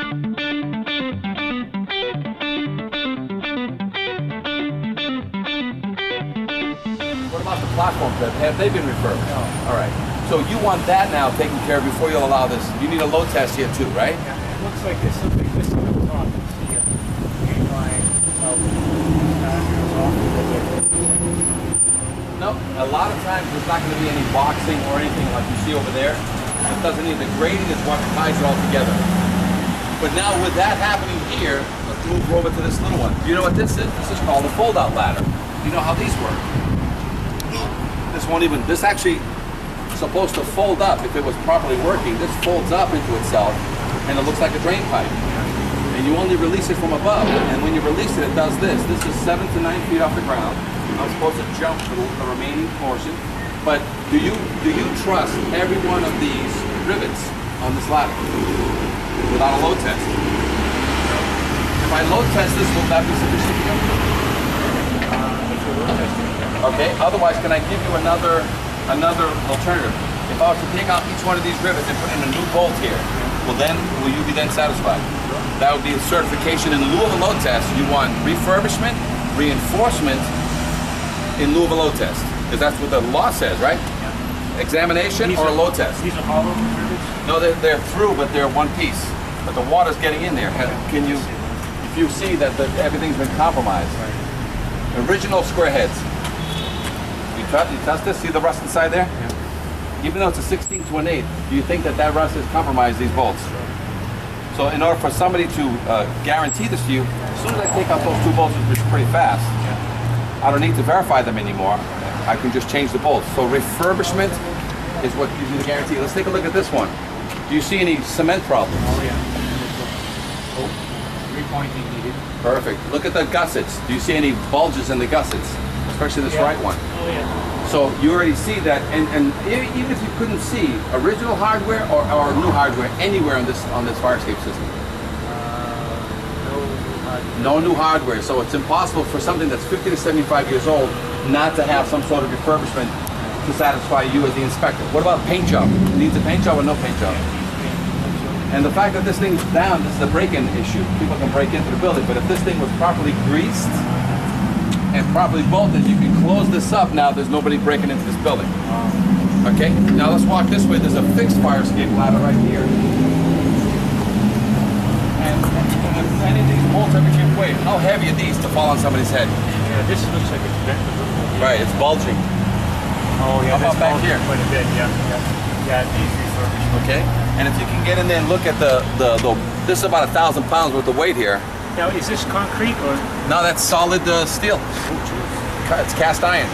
What about the platforms? Have they been refurbished? No. All right. So you want that now taken care of before you'll allow this. You need a load test here too, right? Yeah, it looks like there's something missing up top. See a green line out No, a lot of times there's not going to be any boxing or anything like you see over there. It doesn't need the grading is what ties it all together. But now with that happening here, let's move over to this little one. You know what this is? This is called a fold-out ladder. You know how these work. This actually supposed to fold up if it was properly working. This folds up into itself and it looks like a drain pipe. And you only release it from above. And when you release it, it does this. This is 7 to 9 feet off the ground. I'm supposed to jump through the remaining portion. But do you trust every one of these rivets on this ladder without a load test? If I load test this, will that be sufficient for you? Okay, otherwise can I give you another alternative? If I was to take out each one of these rivets and put in a new bolt here, will you be then satisfied? That would be a certification in lieu of a load test. You want refurbishment, reinforcement in lieu of a load test. Because that's what the law says, right? Yeah. Examination or a load test. These are hollow rivets? No, they're through, but they're one piece. But the water's getting in there. Can you, if you see that everything's been compromised. Right. Original square heads. You test this? See the rust inside there? Yeah. Even though it's a 16 to an 8, do you think that rust has compromised these bolts? Sure. So in order for somebody to guarantee this to you, as soon as I take out those two bolts, which is pretty fast, I don't need to verify them anymore. I can just change the bolts. So refurbishment is what gives you the guarantee. Let's take a look at this one. Do you see any cement problems? Oh yeah. Oh, repointing needed. Perfect. Look at the gussets. Do you see any bulges in the gussets? Especially this right one. Oh yeah. So you already see that, and even if you couldn't see original hardware or new hardware anywhere on this fire escape system. No new hardware, so it's impossible for something that's 50 to 75 years old not to have some sort of refurbishment to satisfy you as the inspector. What about paint job? It needs a paint job or no paint job? And the fact that this thing's down, this is a break-in issue. People can break into the building, but if this thing was properly greased and properly bolted, you can close this up now. There's nobody breaking into this building. Okay, now let's walk this way. There's a fixed fire escape ladder right here. And any of these bolts ever give way, how heavy are these to fall on somebody's head? Yeah, this looks like it's bent a little bit. Right, it's bulging. Oh yeah, how about back here? Quite a bit, yeah. Yeah, it needs refurbishment. Okay, and if you can get in there and look at the this is about 1,000 pounds worth of weight here. Now, is this concrete or? No, that's solid steel. It's cast iron.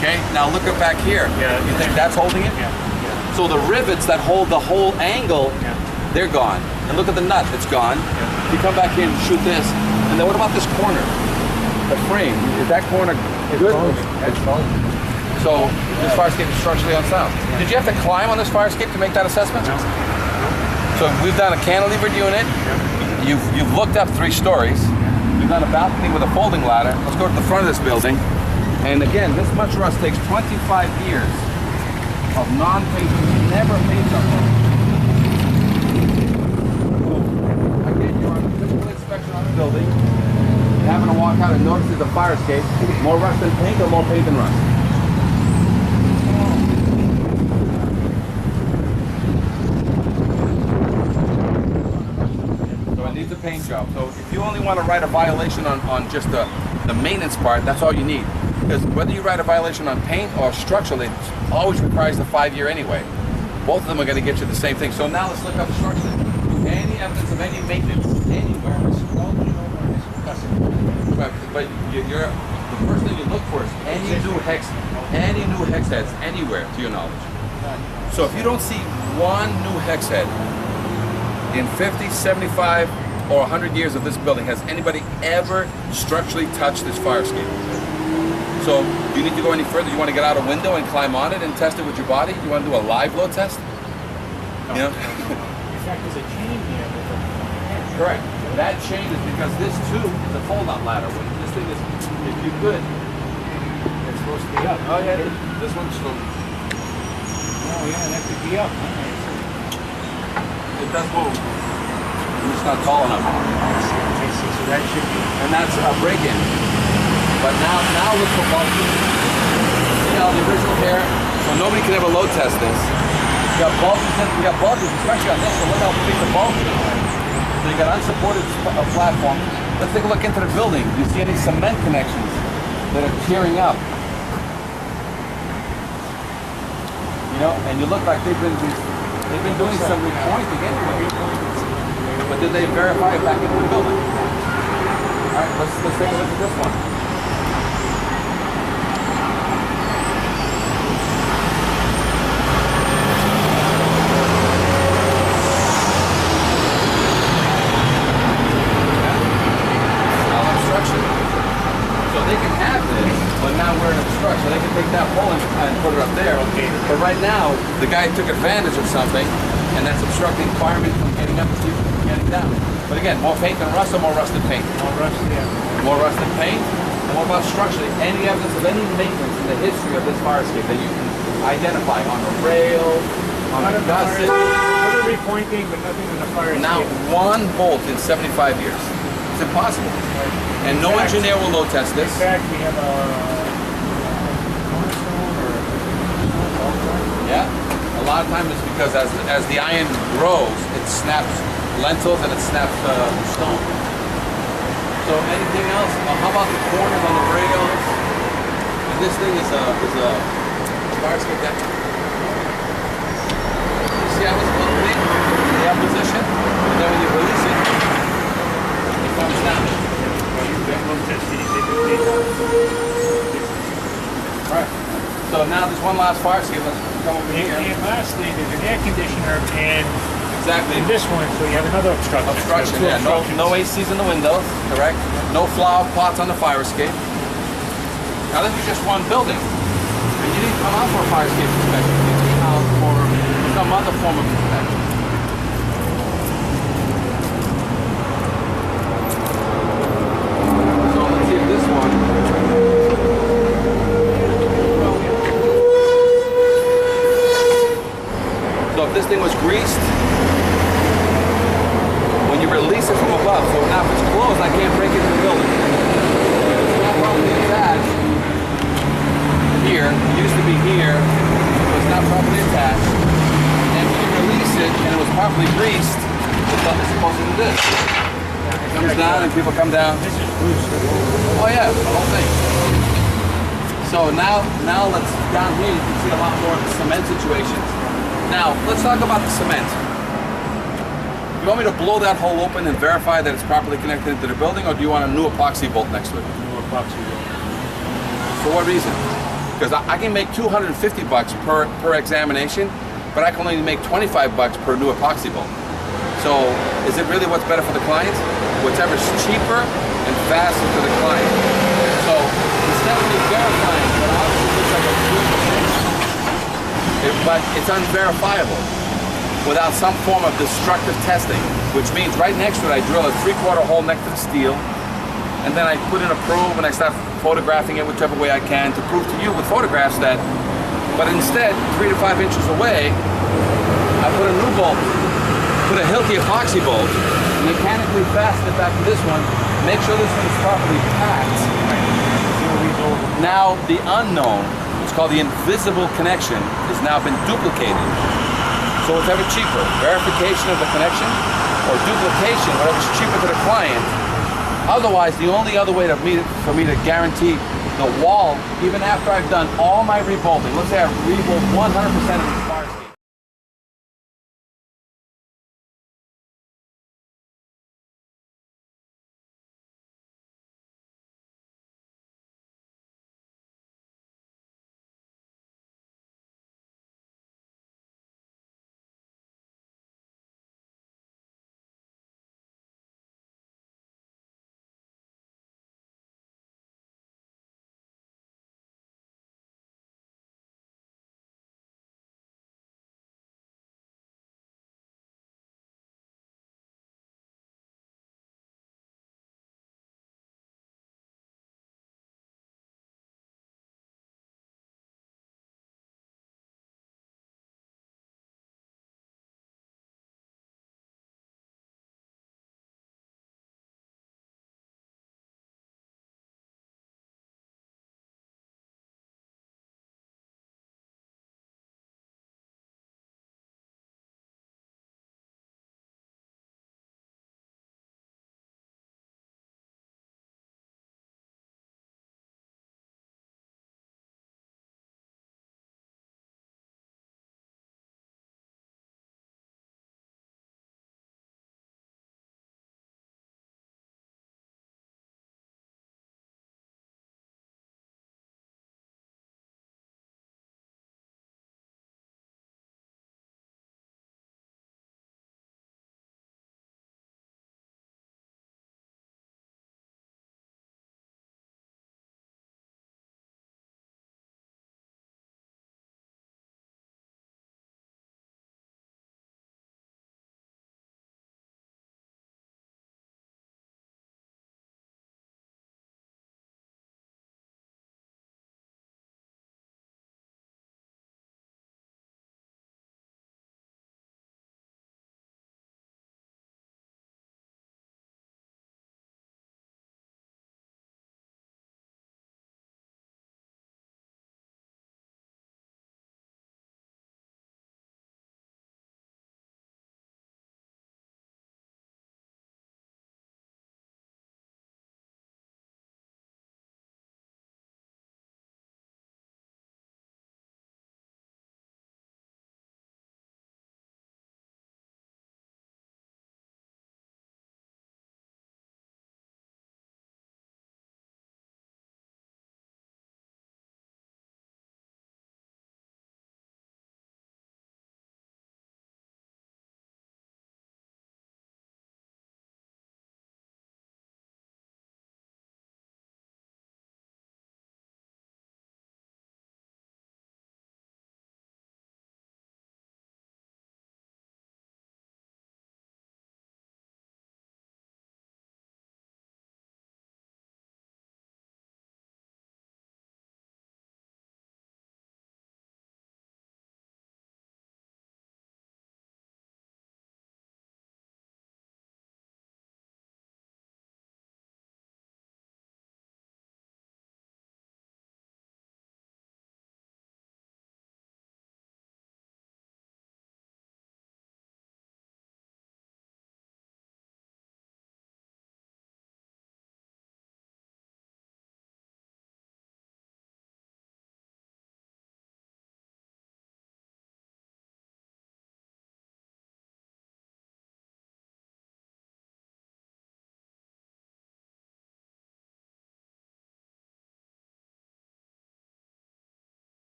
Okay, now look at back here. Yeah. You think that's holding it? Yeah. Yeah. So the rivets that hold the whole angle, they're gone. And look at the nut, it's gone. Yeah. You come back here and shoot this. And then what about this corner? The frame, is that corner good? It's fine. So this fire escape is structurally unsound. Yeah. Did you have to climb on this fire escape to make that assessment? No. So we've done a cantilevered unit. You've looked up 3 stories. We've done a balcony with a folding ladder. Let's go to the front of this building. And again, this much rust takes 25 years of non-paint, never paint up. Again, you're on a physical inspection on the building. You happen to walk out and notice there's a fire escape. More rust than paint or more paint than rust? Needs a paint job. So if you only want to write a violation on just the maintenance part, that's all you need. Because whether you write a violation on paint or structural, it always requires the 5-year anyway. Both of them are going to get you the same thing. So now let's look up structurally. Any evidence of any maintenance anywhere. But you're the first thing you look for is any new hex heads anywhere to your knowledge. So if you don't see one new hex head in 50, 75, or 100 years of this building, has anybody ever structurally touched this fire escape? So, do you need to go any further? You want to get out a window and climb on it and test it with your body? You want to do a live load test? No. You know? In fact, there's a chain here. Correct. That chain is because this too is a fold-out ladder. This thing is, if you could, It's supposed to be up. oh yeah, this one's slow. Oh yeah, that could be up. It does move. I'm just not tall enough. I see, so that should be. And that's a break-in. But now look for bulges. See how the original here, so nobody can ever load test this. You got bulges, especially on this, so look how big the bulge is. So you got unsupported platform. Let's take a look into the building. Do you see any cement connections that are tearing up? You know, and you look like they've been doing some repointing anyway. But did they verify it back into the building? All right, let's take a look at this one. So they can have this, but now we're in obstruction. So they can take that pole and put it up there. Okay. But right now, the guy took advantage of something, and that's obstructing firemen from getting up to see getting down. But again, more paint than rust or more rusted paint? More rusted, yeah. More rusted paint? And what about structurally? Any evidence of any maintenance in the history of this fire escape that you can identify on the rail, on the gusset? Other repointing, but nothing in the fire escape. Now, one bolt in 75 years. It's impossible. And no engineer will load test this. In fact, we have a yeah. A lot of times it's because as the iron grows, it snaps lentils and it snaps stone. So anything else? How about the corners on the rails? And this thing is a fire escape deck. You see how this little thing? You have position, and then when you release it, it comes down. Alright, so now there's one last fire escape. Let's come over here. And lastly, there's an air conditioner and exactly. in this one, so you have another obstruction. Obstruction, yeah. No ACs in the windows, correct? No flower pots on the fire escape. Now this is just one building. And you didn't come out for a fire escape inspection. You came out for some other form of inspection. This one. So if this thing was greased, when you release it from above, so now if it's closed, I can't break it in the building. It's not properly attached here. It used to be here, so it's not properly attached. And when you release it and it was properly greased, it's supposed to do this. It comes down and people come down. Oh yeah, the whole thing. So now let's, down here you can see a lot more of the cement situations. Now, let's talk about the cement. You want me to blow that hole open and verify that it's properly connected into the building, or do you want a new epoxy bolt next to it? New epoxy bolt. For what reason? Because I can make $250 per examination, but I can only make $25 per new epoxy bolt. So, is it really what's better for the client? Whatever's cheaper and faster to the client. So instead of me verifying what obviously looks like a good thing, but it's unverifiable without some form of destructive testing, which means right next to it I drill a 3/4 hole next to the steel, and then I put in a probe and I start photographing it whichever way I can to prove to you with photographs that, but instead 3 to 5 inches away, I put a new bolt, put a Hilti epoxy bolt, mechanically fasten it back to this one, make sure this one is properly packed. Now the unknown, it's called the invisible connection, has now been duplicated. So whatever cheaper, verification of the connection or duplication, whatever's cheaper to the client. Otherwise, the only other way for me to guarantee the wall, even after I've done all my rebolting, let's say I rebolt 100% of